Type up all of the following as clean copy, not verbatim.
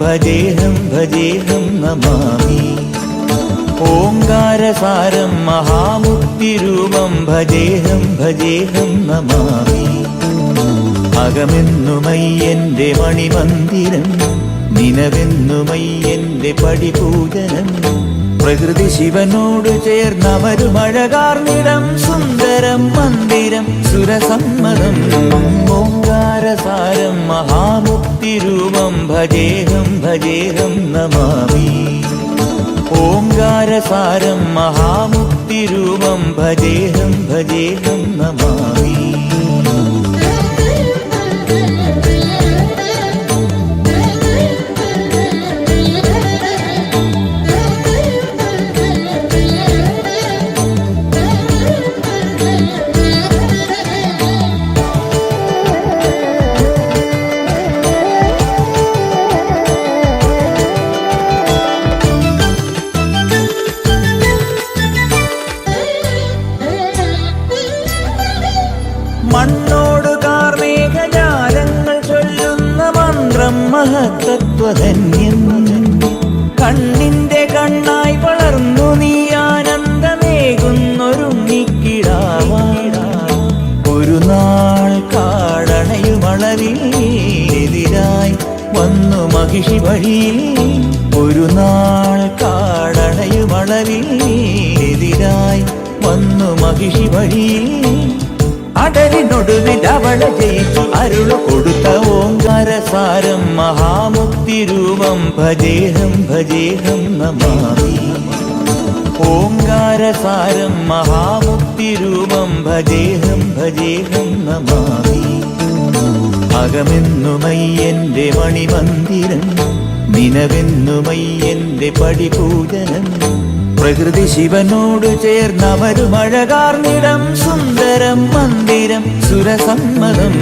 ഭജേഹം ഭജേഹം നമാമി. ഓംകാരസാരം മഹാമുക്തിരൂപം ഭജേഹം ഭജേഹം നമാമി. അകമെന്നുമയ്യന്റെ മണിമന്ദിരം, നിനവെന്നുമയ്യന്റെ പടിപൂജനം. പ്രകൃതി ശിവനോട് ചേർന്നവരുമഴകാർന്നിടം, സുന്ദരം മന്ദിരം സുരസമ്മതം. ഓംകാരസാരം മഹാമുക്തിരൂപം ഭജേഹം ഭജേഹം നമാമി. ഓംകാരസാരം മഹാമുക്തിരൂപം ഭജേഹം ഭജേഹം നമാമി. മണ്ണോട് കാർമേഘജാലങ്ങൾ ചൊല്ലുന്ന മന്ത്രം മഹത്തത്വധന്യം. കണ്ണിന്റെ കണ്ണായി വളർന്നു നീ ആനന്ദമേകുന്നൊരുണ്ണിക്കിടാവായി. ഒരു നാൾ കാടണയുമളവിലെതിരായി വന്നു മഹിഷി വഴിയിൽ. ഒരു നാൾ കാടണയുമളവിലെതിരായി വന്നു മഹിഷി വഴിയിൽ. അടലിനൊടുവിൽ അവളെ ജയിച്ചു അരുളു കൊടുത്ത ഓംകാരസാരം മഹാമുക്തിരൂപം ഭജേഹം ഭജേഹം നമാമി. ഓംകാരസാരം മഹാമുക്തിരൂപം ഭജേഹം ഭജേഹം നമാമി. അകമെന്നുമയ്യന്റെ മണിമന്ദിരം, നിനവെന്നുമയ്യന്റെ പടിപൂജനം. പ്രകൃതി ശിവനോട് ചേർന്നവരുമഴകാർന്നിടം, സുന്ദരം മന്ദിരം സുരസമ്മതം.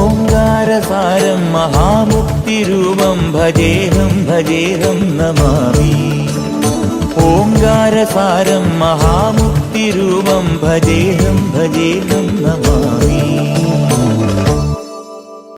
ഓംകാരസാരം മഹാമുക്തിരൂപം ഭജേഹം ഭജേഹം നമാമി. ഓംകാരസാരം മഹാമുക്തിരൂപം ഭജേഹം ഭജേഹം നമാമി.